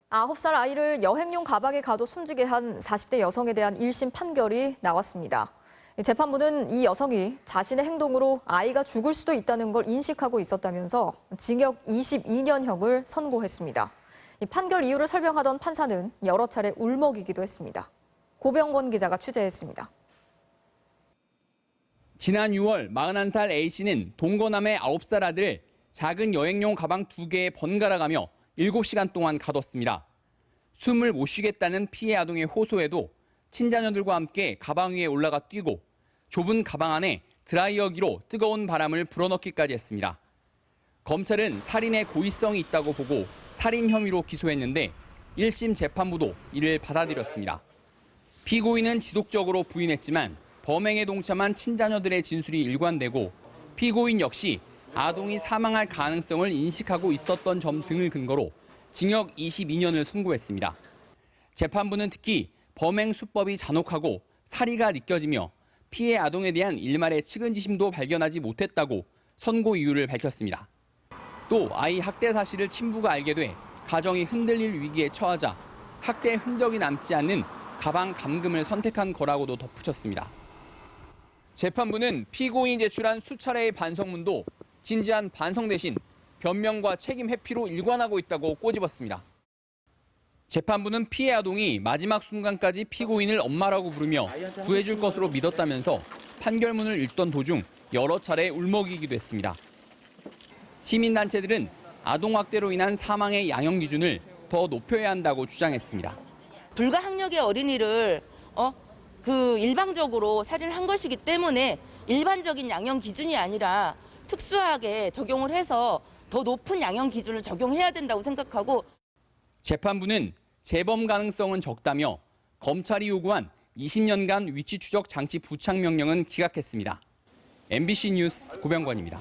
9살 아이를 여행용 가방에 가둬 숨지게 한 40대 여성에 대한 1심 판결이 나왔습니다. 재판부는 이 여성이 자신의 행동으로 아이가 죽을 수도 있다는 걸 인식하고 있었다면서 징역 22년형을 선고했습니다. 이 판결 이유를 설명하던 판사는 여러 차례 울먹이기도 했습니다. 고병권 기자가 취재했습니다. 지난 6월 41살 A씨는 동거남의 9살 아들을 작은 여행용 가방 2개에 번갈아 가며 7시간 동안 가뒀습니다. 숨을 못 쉬겠다는 피해 아동의 호소에도 친자녀들과 함께 가방 위에 올라가 뛰고 좁은 가방 안에 드라이어기로 뜨거운 바람을 불어넣기까지 했습니다. 검찰은 살인의 고의성이 있다고 보고 살인 혐의로 기소했는데 1심 재판부도 이를 받아들였습니다. 피고인은 지속적으로 부인했지만 범행에 동참한 친자녀들의 진술이 일관되고 피고인 역시 아동이 사망할 가능성을 인식하고 있었던 점 등을 근거로 징역 22년을 선고했습니다. 재판부는 특히 범행 수법이 잔혹하고 사리가 느껴지며 피해 아동에 대한 일말의 측은지심도 발견하지 못했다고 선고 이유를 밝혔습니다. 또 아이 학대 사실을 친부가 알게 돼 가정이 흔들릴 위기에 처하자 학대 흔적이 남지 않는 가방 감금을 선택한 거라고도 덧붙였습니다. 재판부는 피고인이 제출한 수차례의 반성문도 진지한 반성 대신 변명과 책임 회피로 일관하고 있다고 꼬집었습니다. 재판부는 피해 아동이 마지막 순간까지 피고인을 엄마라고 부르며 구해줄 것으로 믿었다면서 판결문을 읽던 도중 여러 차례 울먹이기도 했습니다. 시민단체들은 아동학대로 인한 사망의 양형 기준을 더 높여야 한다고 주장했습니다. 불가학력의 어린이를 일방적으로 살인을 한 것이기 때문에 일반적인 양형 기준이 아니라 특수하게 적용을 해서 더 높은 양형 기준을 적용해야 된다고 생각하고 재판부는 재범 가능성은 적다며 검찰이 요구한 20년간 위치 추적 장치 부착 명령은 기각했습니다. MBC 뉴스 고병권입니다.